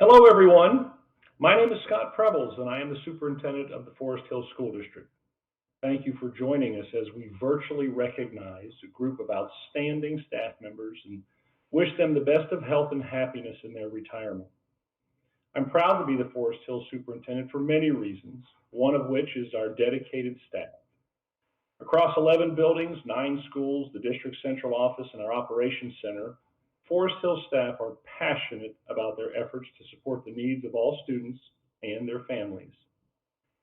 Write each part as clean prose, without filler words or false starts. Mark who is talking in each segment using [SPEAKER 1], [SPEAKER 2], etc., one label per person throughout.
[SPEAKER 1] Hello, everyone. My name is Scott Prebles, and I am the superintendent of the Forest Hills School District. Thank you for joining us as we virtually recognize a group of outstanding staff members and wish them the best of health and happiness in their retirement. I'm proud to be the Forest Hills superintendent for many reasons, one of which is our dedicated staff. Across 11 buildings, 9 schools, the district central office, and our operations center, Forest Hill staff are passionate about their efforts to support the needs of all students and their families.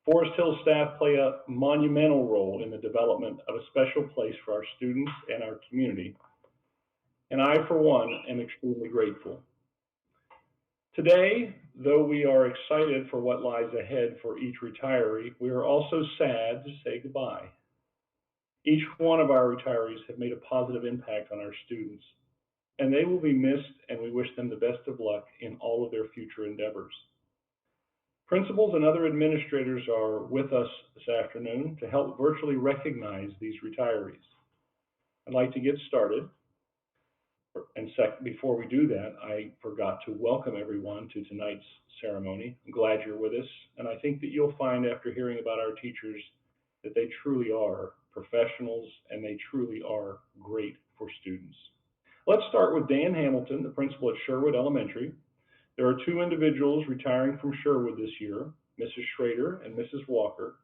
[SPEAKER 1] Forest Hill staff play a monumental role in the development of a special place for our students and our community, and I, for one, am extremely grateful. Today, though we are excited for what lies ahead for each retiree, we are also sad to say goodbye. Each one of our retirees have made a positive impact on our students, and they will be missed, and we wish them the best of luck in all of their future endeavors. Principals and other administrators are with us this afternoon to help virtually recognize these retirees. I'd like to get started, and before we do that, I forgot to welcome everyone to tonight's ceremony. I'm glad you're with us, and I think that you'll find after hearing about our teachers that they truly are professionals and they truly are great for students. Let's start with Dan Hamilton, the principal at Sherwood Elementary. There are 2 individuals retiring from Sherwood this year, Mrs. Schrader and Mrs. Walker.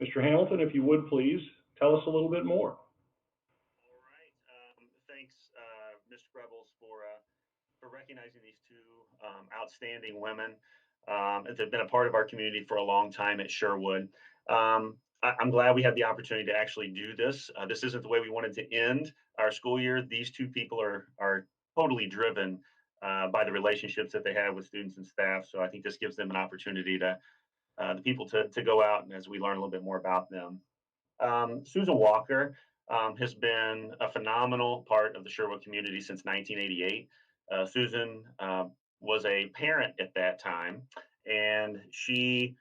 [SPEAKER 1] Mr. Hamilton, if you would please, tell us a little bit more.
[SPEAKER 2] All right. Thanks, Mr. Rebels, for recognizing these 2 outstanding women that have been a part of our community for a long time at Sherwood. I'm glad we had the opportunity to actually do this. This isn't the way we wanted to end our school year. These 2 people are totally driven by the relationships that they have with students and staff. So I think this gives them an opportunity to the people to go out and as we learn a little bit more about them. Susan Walker has been a phenomenal part of the Sherwood community since 1988. Susan was a parent at that time, and she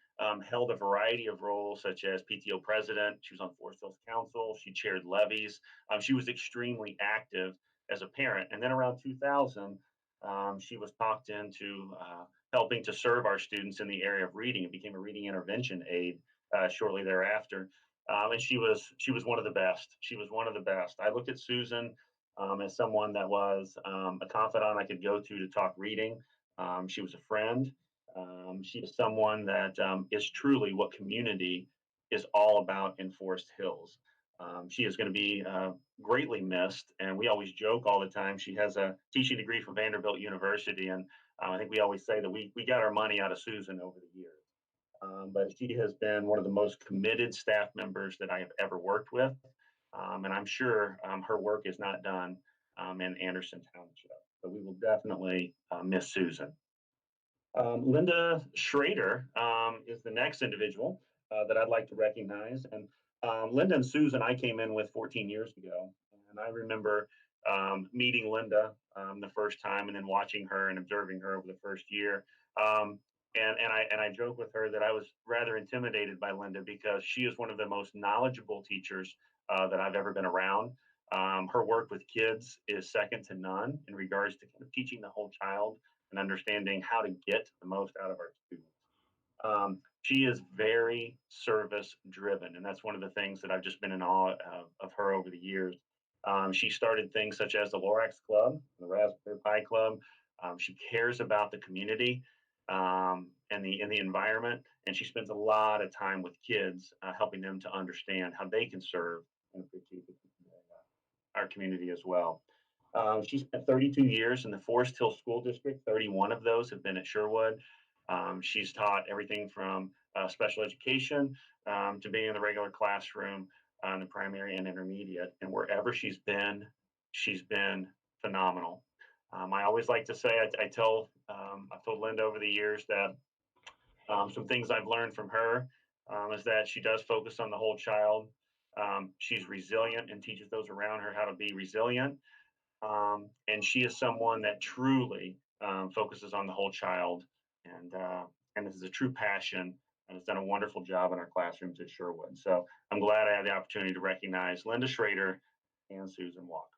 [SPEAKER 2] held a variety of roles such as PTO president. She was on Forest Hills Council. She chaired levies. She was extremely active as a parent. And then around 2000, she was talked into helping to serve our students in the area of reading and became a reading intervention aide shortly thereafter. And she was one of the best. She was one of the best. I looked at Susan as someone that was a confidant I could go to talk reading. She was a friend. She is someone that is truly what community is all about in Forest Hills. She is going to be greatly missed, and we always joke all the time. She has a teaching degree from Vanderbilt University, and I think we always say that we got our money out of Susan over the years. But she has been one of the most committed staff members that I have ever worked with, and I'm sure her work is not done in Anderson Township. So we will definitely miss Susan. Linda Schrader is the next individual that I'd like to recognize. And Linda and Susan, I came in with 14 years ago. And I remember meeting Linda the first time and then watching her and observing her over the first year. And I joke with her that I was rather intimidated by Linda because she is one of the most knowledgeable teachers that I've ever been around. Her work with kids is second to none in regards to kind of teaching the whole child and understanding how to get the most out of our students. She is very service driven, and that's one of the things that I've just been in awe of her over the years. She started things such as the Lorax Club, the Raspberry Pi Club. She cares about the community and the environment, and she spends a lot of time with kids, helping them to understand how they can serve and appreciate our community as well. She spent 32 years in the Forest Hill School District. 31 of those have been at Sherwood. She's taught everything from special education to being in the regular classroom in the primary and intermediate. And wherever she's been phenomenal. I always like to say, I've told Linda over the years that some things I've learned from her is that she does focus on the whole child. She's resilient and teaches those around her how to be resilient. And she is someone that truly focuses on the whole child, and this is a true passion, and has done a wonderful job in our classrooms at Sherwood. So I'm glad I had the opportunity to recognize Linda Schrader and Susan Walker.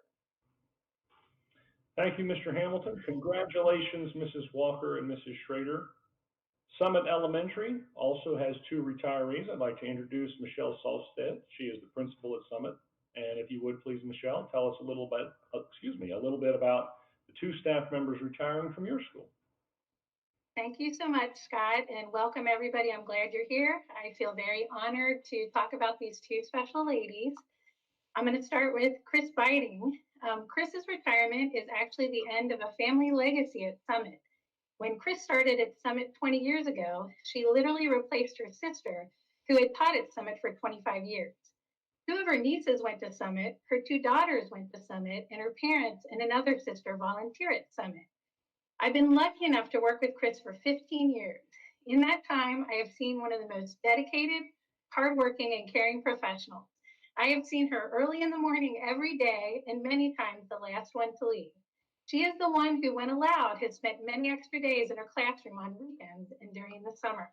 [SPEAKER 1] Thank you, Mr. Hamilton. Congratulations, Mrs. Walker and Mrs. Schrader. Summit Elementary also has two retirees. I'd like to introduce Michelle Salstead. She is the principal at Summit. And if you would please, Michelle, tell us a little bit about the two staff members retiring from your school.
[SPEAKER 3] Thank you so much, Scott, and welcome everybody. I'm glad you're here. I feel very honored to talk about these two special ladies. I'm going to start with Chris Biting. Chris's retirement is actually the end of a family legacy at Summit. When Chris started at Summit 20 years ago, she literally replaced her sister, who had taught at Summit for 25 years. Two of her nieces went to Summit, her two daughters went to Summit, and her parents and another sister volunteer at Summit. I've been lucky enough to work with Chris for 15 years. In that time, I have seen one of the most dedicated, hardworking, and caring professionals. I have seen her early in the morning every day and many times the last one to leave. She is the one who, when allowed, has spent many extra days in her classroom on weekends and during the summer.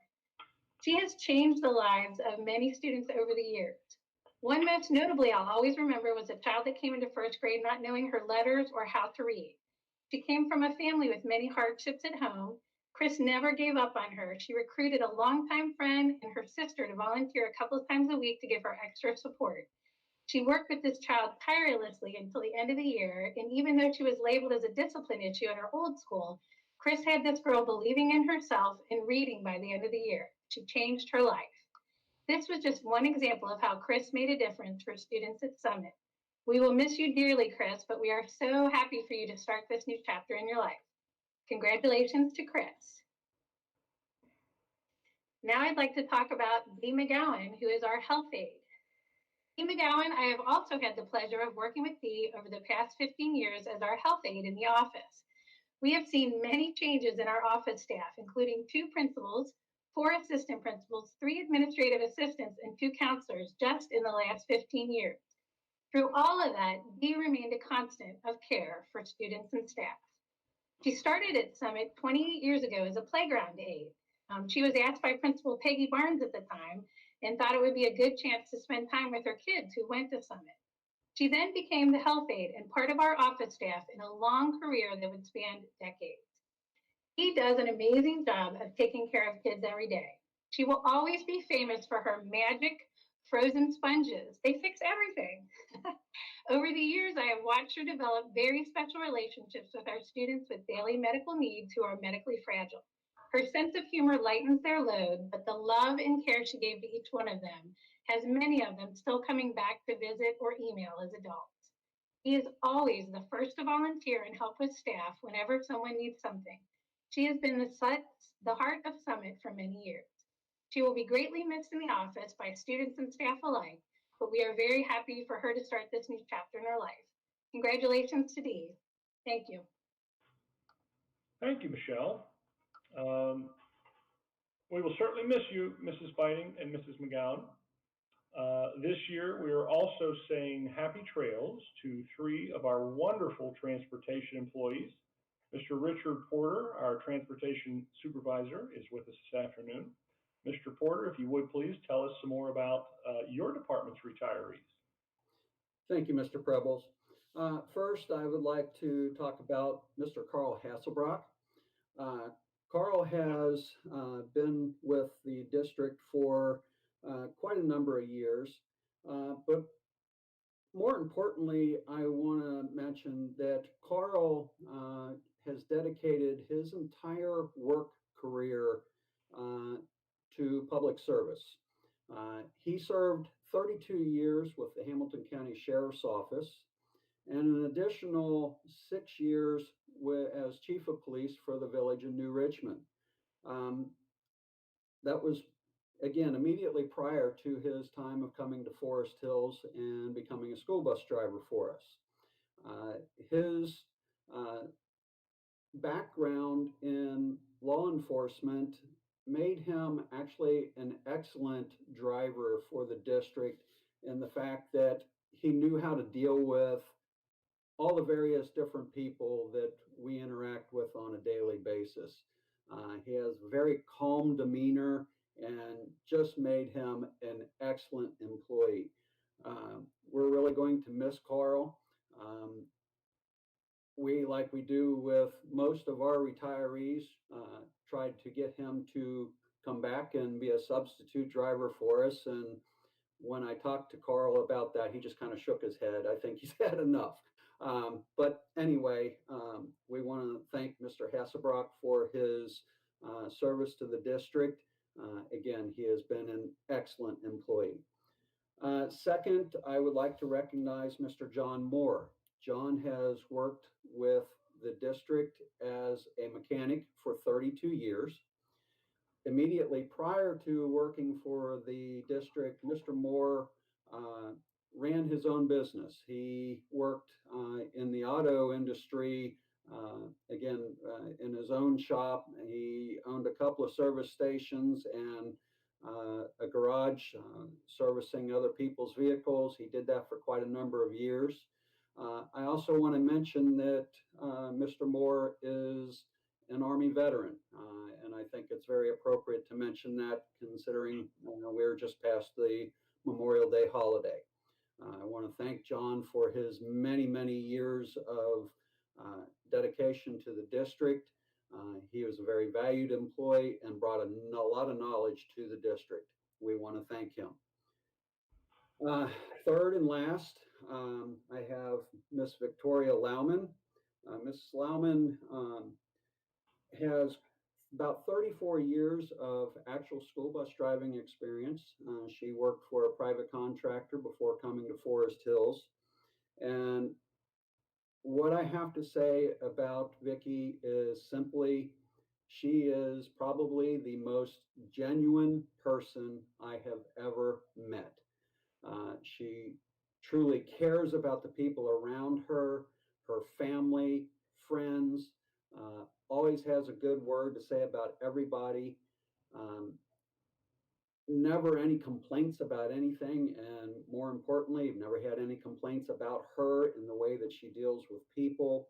[SPEAKER 3] She has changed the lives of many students over the years. One most notably I'll always remember was a child that came into first grade not knowing her letters or how to read. She came from a family with many hardships at home. Chris never gave up on her. She recruited a longtime friend and her sister to volunteer a couple of times a week to give her extra support. She worked with this child tirelessly until the end of the year, and even though she was labeled as a discipline issue at her old school, Chris had this girl believing in herself and reading by the end of the year. She changed her life. This was just one example of how Chris made a difference for students at Summit. We will miss you dearly, Chris, but we are so happy for you to start this new chapter in your life. Congratulations to Chris. Now I'd like to talk about Dee McGowan, who is our health aide. Dee McGowan, I have also had the pleasure of working with Dee over the past 15 years as our health aide in the office. We have seen many changes in our office staff, including two principals, four assistant principals, three administrative assistants, and two counselors just in the last 15 years. Through all of that, Dee remained a constant of care for students and staff. She started at Summit 28 years ago as a playground aide. She was asked by Principal Peggy Barnes at the time and thought it would be a good chance to spend time with her kids who went to Summit. She then became the health aide and part of our office staff in a long career that would span decades. Dee does an amazing job of taking care of kids every day. She will always be famous for her magic frozen sponges. They fix everything. Over the years, I have watched her develop very special relationships with our students with daily medical needs who are medically fragile. Her sense of humor lightens their load, but the love and care she gave to each one of them has many of them still coming back to visit or email as adults. She is always the first to volunteer and help with staff whenever someone needs something. She has been the heart of Summit for many years. She will be greatly missed in the office by students and staff alike, but we are very happy for her to start this new chapter in her life. Congratulations to Dee. Thank you.
[SPEAKER 1] Thank you, Michelle. We will certainly miss you, Mrs. Biting and Mrs. McGowan. This year, we are also saying happy trails to three of our wonderful transportation employees. Mr. Richard Porter, our transportation supervisor, is with us this afternoon. Mr. Porter, if you would please tell us some more about your department's retirees.
[SPEAKER 4] Thank you, Mr. Prebles. First, I would like to talk about Mr. Carl Hasselbrock. Carl has been with the district for quite a number of years, but more importantly, I want to mention that Carl has dedicated his entire work career to public service. He served 32 years with the Hamilton County Sheriff's Office and an additional 6 years as Chief of Police for the village of New Richmond. That was, again, immediately prior to his time of coming to Forest Hills and becoming a school bus driver for us. His background in law enforcement made him actually an excellent driver for the district in the fact that he knew how to deal with all the various different people that we interact with on a daily basis. He has a very calm demeanor and just made him an excellent employee. We're really going to miss Carl. we, like we do with most of our retirees, tried to get him to come back and be a substitute driver for us. And when I talked to Carl about that, he just kind of shook his head. I think he's had enough. But anyway, we want to thank Mr. Hasselbrock for his service to the district. Again, he has been an excellent employee. Second, I would like to recognize Mr. John Moore. John has worked with the district as a mechanic for 32 years. Immediately prior to working for the district, Mr. Moore ran his own business. He worked in the auto industry, again, in his own shop. He owned a couple of service stations and a garage servicing other people's vehicles. He did that for quite a number of years. I also want to mention that Mr. Moore is an Army veteran, and I think it's very appropriate to mention that, considering we're just past the Memorial Day holiday. I want to thank John for his many, many years of dedication to the district. He was a very valued employee and brought a lot of knowledge to the district. We want to thank him. Third and last, I have Miss Victoria Lauman. Miss Lauman has about 34 years of actual school bus driving experience. She worked for a private contractor before coming to Forest Hills. And what I have to say about Vicki is simply, she is probably the most genuine person I have ever met. She truly cares about the people around her, her family, friends, always has a good word to say about everybody. Never any complaints about anything, and more importantly, I've never had any complaints about her in the way that she deals with people.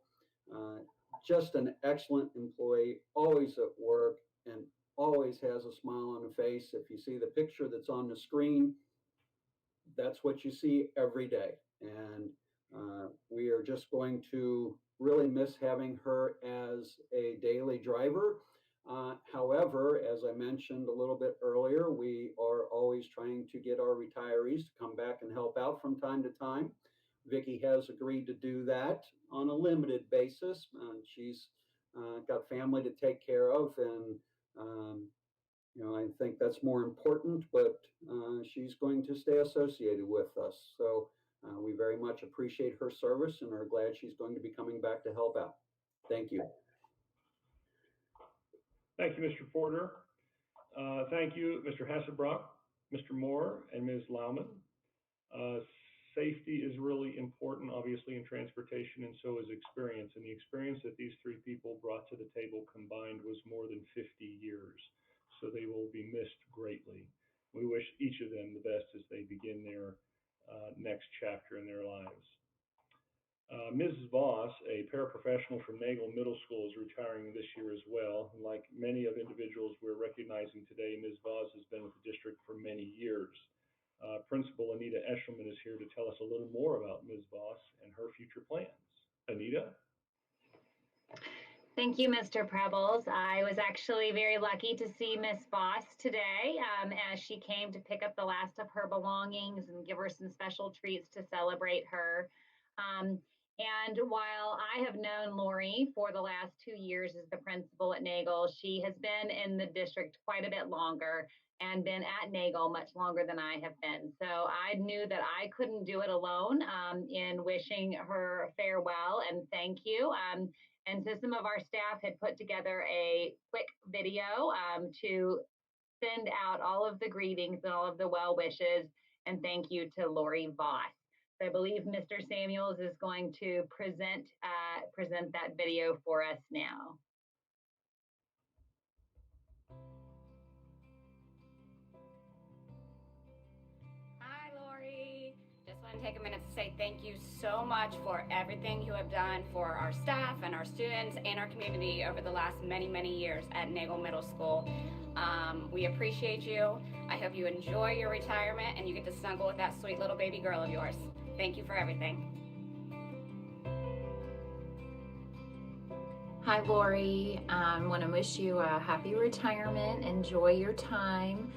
[SPEAKER 4] Just an excellent employee, always at work, and always has a smile on her face. If you see the picture that's on the screen, that's what you see every day. And we are just going to really miss having her as a daily driver. However, as I mentioned a little bit earlier, we are always trying to get our retirees to come back and help out from time to time. Vicki has agreed to do that on a limited basis. She's got family to take care of, and I think that's more important, but she's going to stay associated with us. So we very much appreciate her service and are glad she's going to be coming back to help out. Thank you.
[SPEAKER 1] Thank you, Mr. Porter. Thank you, Mr. Hasselbrock, Mr. Moore, and Ms. Lauman. Safety is really important, obviously, in transportation, and so is experience. And the experience that these three people brought to the table combined was more than 50 years. So they will be missed greatly. We wish each of them the best as they begin their next chapter in their lives. Mrs. Voss, a paraprofessional from Nagel Middle School, is retiring this year as well. And like many of individuals we're recognizing today, Ms. Voss has been with the district for many years. Principal Anita Eshelman is here to tell us a little more about Ms. Voss and her future plans. Anita?
[SPEAKER 5] Thank you, Mr. Prebbles. I was actually very lucky to see Miss Voss today as she came to pick up the last of her belongings and give her some special treats to celebrate her. And while I have known Lori for the last 2 years as the principal at Nagel, she has been in the district quite a bit longer and been at Nagel much longer than I have been. So I knew that I couldn't do it alone in wishing her farewell and thank you. And so some of our staff had put together a quick video to send out all of the greetings and all of the well wishes and thank you to Lori Voss. So I believe Mr. Samuels is going to present that video for us now.
[SPEAKER 6] Hi, Lori. Just want to take a minute to say thank you so much for everything you have done for our staff and our students and our community over the last many, many years at Nagel Middle School. We appreciate you. I hope you enjoy your retirement and you get to snuggle with that sweet little baby girl of yours. Thank you for everything.
[SPEAKER 7] Hi, Lori. I want to wish you a happy retirement. Enjoy your time.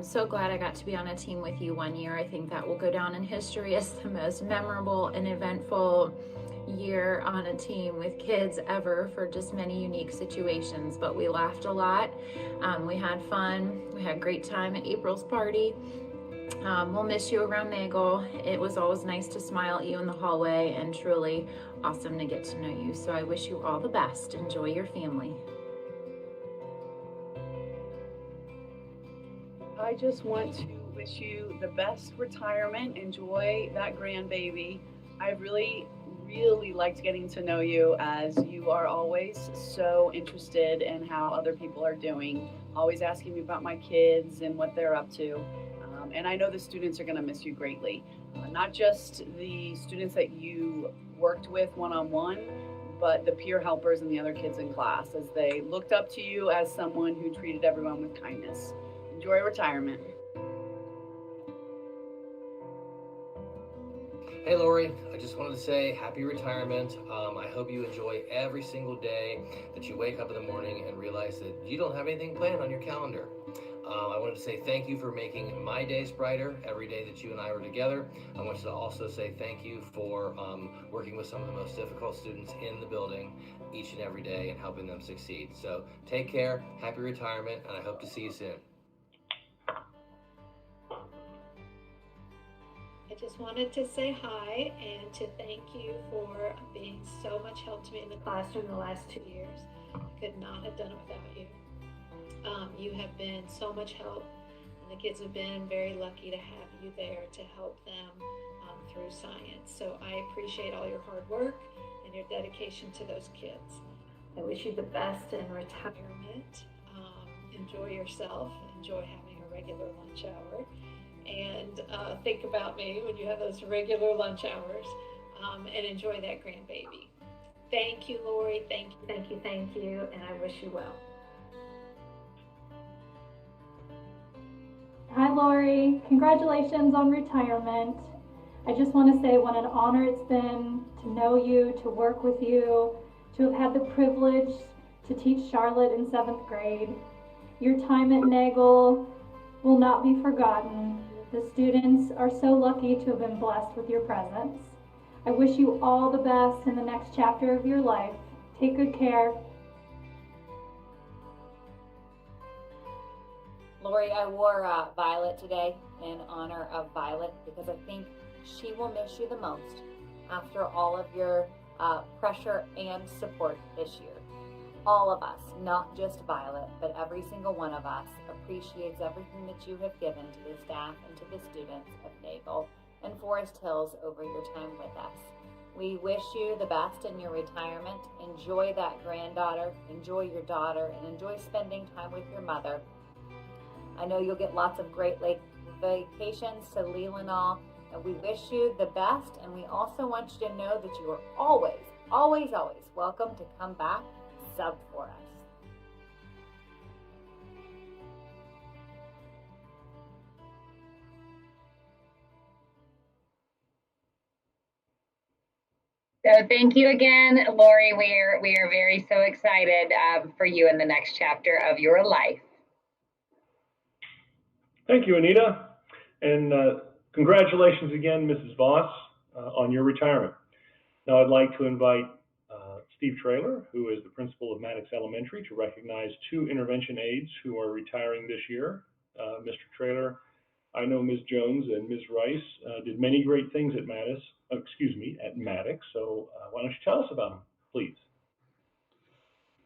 [SPEAKER 7] So glad I got to be on a team with you 1 year. I think that will go down in history as the most memorable and eventful year on a team with kids ever, for just many unique situations. But we laughed a lot. We had fun. We had a great time at April's party. We'll miss you around Nagel. It was always nice to smile at you in the hallway, and truly awesome to get to know you. So I wish you all the best. Enjoy your family.
[SPEAKER 8] I just want to wish you the best retirement. Enjoy that grandbaby. I really liked getting to know you, as you are always so interested in how other people are doing, always asking me about my kids and what they're up to. And I know the students are going to miss you greatly. Not just the students that you worked with one-on-one, but the peer helpers and the other kids in class, as they looked up to you as someone who treated everyone with kindness. Enjoy retirement.
[SPEAKER 9] Hey Lori, I just wanted to say happy retirement. I hope you enjoy every single day that you wake up in the morning and realize that you don't have anything planned on your calendar. I wanted to say thank you for making my days brighter every day that you and I were together. I want to also say thank you for working with some of the most difficult students in the building each and every day and helping them succeed. So take care, happy retirement, and I hope to see you soon.
[SPEAKER 10] I just wanted to say hi and to thank you for being so much help to me in the classroom the last 2 years. I could not have done it without you. You have been so much help, and the kids have been very lucky to have you there to help them through science. So I appreciate all your hard work and your dedication to those kids. I wish you the best in retirement. Enjoy yourself, enjoy having a regular lunch hour, and think about me when you have those regular lunch hours, and enjoy that grandbaby. Thank you, Lori. Thank you, and I wish you well.
[SPEAKER 11] Hi, Lori. Congratulations on retirement. I just want to say what an honor it's been to know you, to work with you, to have had the privilege to teach Charlotte in 7th grade. Your time at Nagel will not be forgotten. The students are so lucky to have been blessed with your presence. I wish you all the best in the next chapter of your life. Take good care.
[SPEAKER 12] Lori, I wore Violet today in honor of Violet because I think she will miss you the most after all of your pressure and support this year. All of us, not just Violet, but every single one of us appreciates everything that you have given to the staff and to the students of Nagel and Forest Hills over your time with us. We wish you the best in your retirement. Enjoy that granddaughter, enjoy your daughter, and enjoy spending time with your mother. I know you'll get lots of great vacations to Leelanau, and we wish you the best. And we also want you to know that you are always, always, always welcome to come back and sub for us.
[SPEAKER 5] So thank you again, Lori. We are very so excited for you in the next chapter of your life.
[SPEAKER 1] Thank you, Anita. And congratulations again, Mrs. Voss, on your retirement. Now I'd like to invite Steve Traylor, who is the principal of Maddox Elementary, to recognize 2 intervention aides who are retiring this year. Mr. Traylor, I know Ms. Jones and Ms. Rice did many great things at Maddox, so why don't you tell us about them, please?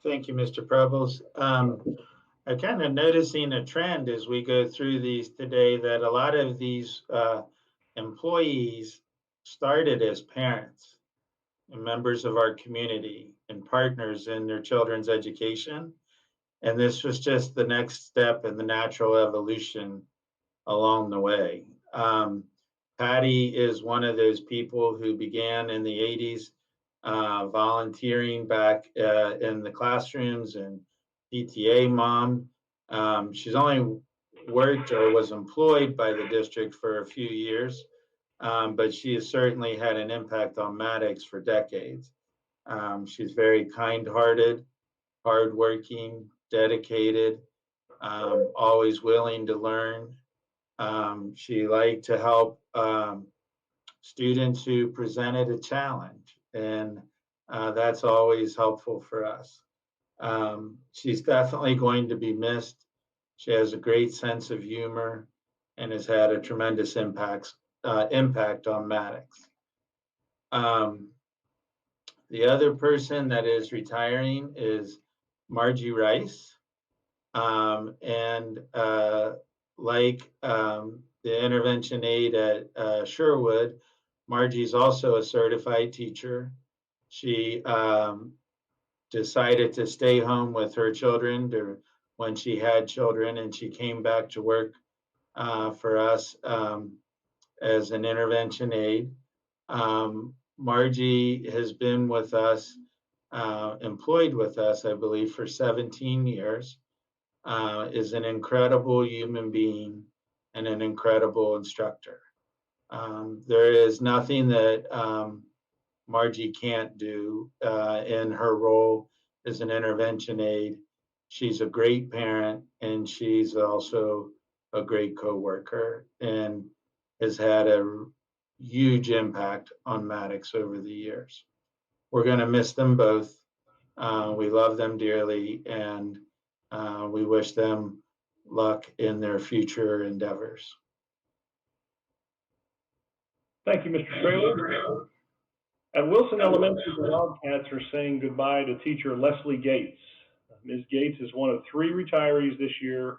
[SPEAKER 13] Thank you, Mr. Prebles. I'm kind of noticing a trend as we go through these today that a lot of these employees started as parents and members of our community and partners in their children's education. And this was just the next step in the natural evolution along the way. Patty is one of those people who began in the 80s volunteering back in the classrooms and PTA mom. She's only worked or was employed by the district for a few years, but she has certainly had an impact on Maddox for decades. She's very kind-hearted, hardworking, dedicated, always willing to learn. She liked to help students who presented a challenge, and that's always helpful for us. She's definitely going to be missed. She has a great sense of humor and has had a tremendous impact on Maddox. The other person that is retiring is Margie Rice. And like the intervention aide at Sherwood, Margie's also a certified teacher. She decided to stay home with her children when she had children, and she came back to work for us as an intervention aide. Margie has been with us, employed with us, I believe, for 17 years, is an incredible human being and an incredible instructor. There is nothing that Margie can't do in her role as an intervention aide. She's a great parent, and she's also a great coworker and has had a huge impact on Maddox over the years. We're going to miss them both. We love them dearly, and we wish them luck in their future endeavors.
[SPEAKER 1] Thank you, Mr. Schrader. At Wilson Elementary, the Wildcats are saying goodbye to teacher Leslie Gates. Ms. Gates is one of 3 retirees this year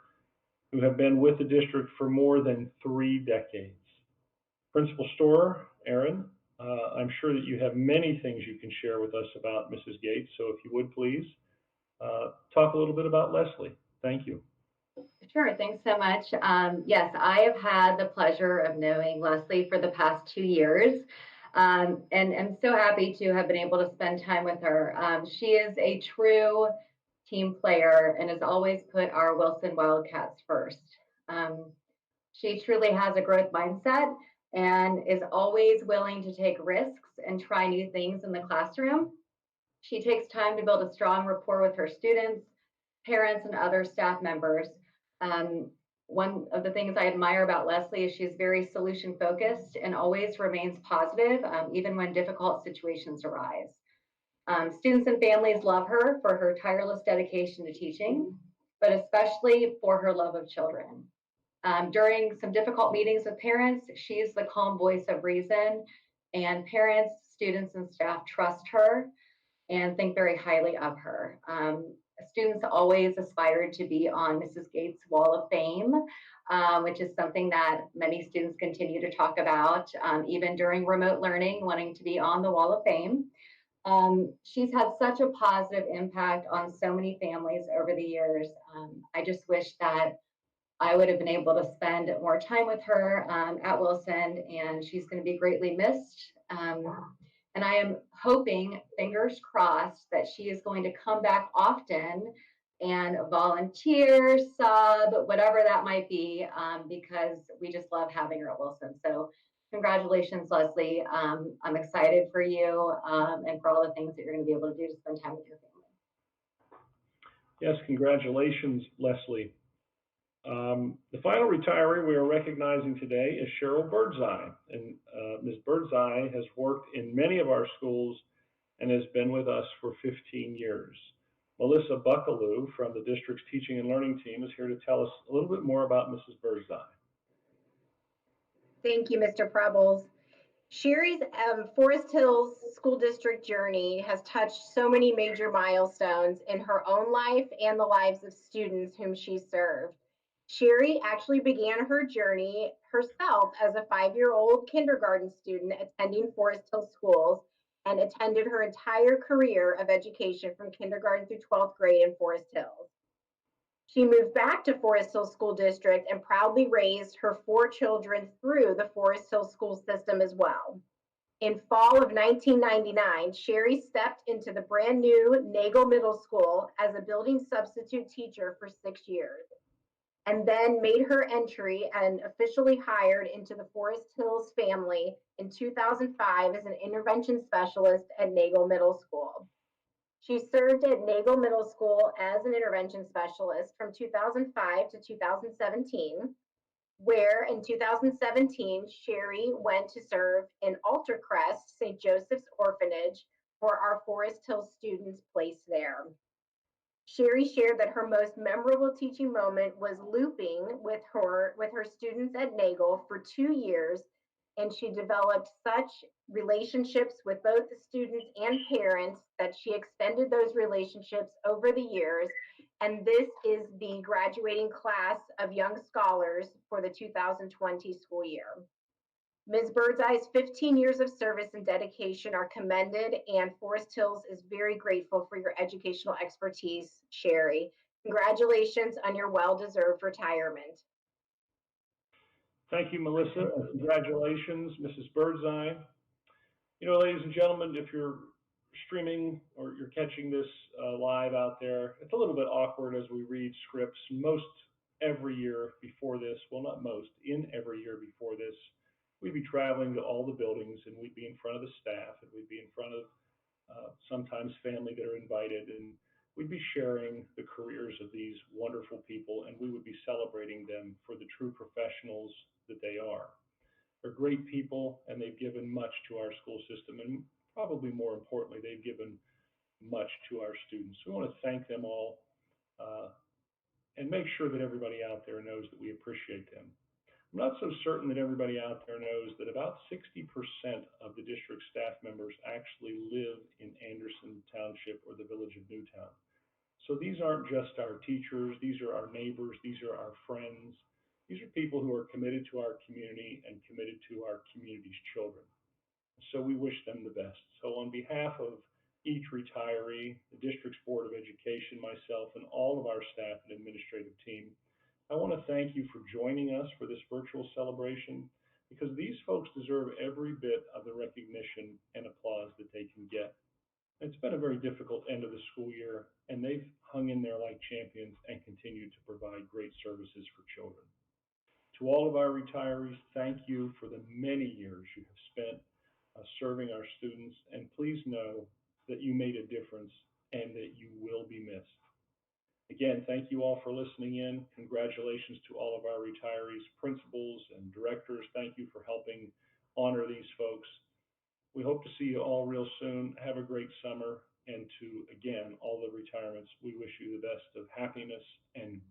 [SPEAKER 1] who have been with the district for more than 3 decades. Principal Storer, Aaron, I'm sure that you have many things you can share with us about Mrs. Gates, so if you would please talk a little bit about Leslie. Thank you.
[SPEAKER 14] Sure, thanks so much. Yes, I have had the pleasure of knowing Leslie for the past 2 years, and I'm so happy to have been able to spend time with her. She is a true team player and has always put our Wilson Wildcats first. She truly has a growth mindset and is always willing to take risks and try new things in the classroom. She takes time to build a strong rapport with her students, parents, and other staff members. One of the things I admire about Leslie is she's very solution focused and always remains positive, even when difficult situations arise. Students and families love her for her tireless dedication to teaching, but especially for her love of children. During some difficult meetings with parents, she's the calm voice of reason, and parents, students, and staff trust her and think very highly of her. Students always aspired to be on Mrs. Gates' Wall of Fame, which is something that many students continue to talk about, even during remote learning, wanting to be on the Wall of Fame. She's had such a positive impact on so many families over the years. I just wish that I would have been able to spend more time with her at Wilson, and she's going to be greatly missed. And I am hoping, fingers crossed, that she is going to come back often and volunteer, sub, whatever that might be, because we just love having her at Wilson. So congratulations, Leslie. I'm excited for you and for all the things that you're going to be able to do to spend time with your family.
[SPEAKER 1] Yes, congratulations, Leslie. The final retiree we are recognizing today is Cheryl Birdseye. And Ms. Birdseye has worked in many of our schools and has been with us for 15 years. Melissa Buckaloo from the district's teaching and learning team is here to tell us a little bit more about Mrs. Birdseye.
[SPEAKER 15] Thank you, Mr. Prebbles. Sherry's Forest Hills School District journey has touched so many major milestones in her own life and the lives of students whom she served. Sherry actually began her journey herself as a 5-year-old kindergarten student attending Forest Hill schools and attended her entire career of education from kindergarten through 12th grade in Forest Hills. She moved back to Forest Hill School District and proudly raised her 4 children through the Forest Hill school system as well. In fall of 1999, Sherry stepped into the brand new Nagel Middle School as a building substitute teacher for 6 years. and then made her entry and officially hired into the Forest Hills family in 2005 as an intervention specialist at Nagel Middle School. She served at Nagel Middle School as an intervention specialist from 2005 to 2017, where in 2017, Sherry went to serve in Altercrest, St. Joseph's Orphanage, for our Forest Hills students placed there. Sherry shared that her most memorable teaching moment was looping with her students at Nagel for 2 years, and she developed such relationships with both the students and parents that she extended those relationships over the years. And this is the graduating class of young scholars for the 2020 school year. Ms. Birdseye's 15 years of service and dedication are commended, and Forest Hills is very grateful for your educational expertise, Sherry. Congratulations on your well-deserved retirement.
[SPEAKER 1] Thank you, Melissa, and congratulations, Mrs. Birdseye. You know, ladies and gentlemen, if you're streaming or you're catching this live out there, it's a little bit awkward as we read scripts. Most every year before this, well, not most, in every year before this, we'd be traveling to all the buildings, and we'd be in front of the staff, and we'd be in front of sometimes family that are invited, and we'd be sharing the careers of these wonderful people, and we would be celebrating them for the true professionals that they are. They're great people, and they've given much to our school system, and probably more importantly, they've given much to our students. We want to thank them all and make sure that everybody out there knows that we appreciate them. I'm not so certain that everybody out there knows that about 60% of the district staff members actually live in Anderson Township or the village of Newtown. So these aren't just our teachers, these are our neighbors, these are our friends. These are people who are committed to our community and committed to our community's children. So we wish them the best. So on behalf of each retiree, the district's Board of Education, myself, and all of our staff and administrative team, I want to thank you for joining us for this virtual celebration, because these folks deserve every bit of the recognition and applause that they can get. It's been a very difficult end of the school year, and they've hung in there like champions and continue to provide great services for children. To all of our retirees, thank you for the many years you have spent serving our students, and please know that you made a difference and that you will be missed. Again, thank you all for listening in. Congratulations to all of our retirees, principals, and directors. Thank you for helping honor these folks. We hope to see you all real soon. Have a great summer. And to, again, all the retirements, we wish you the best of happiness and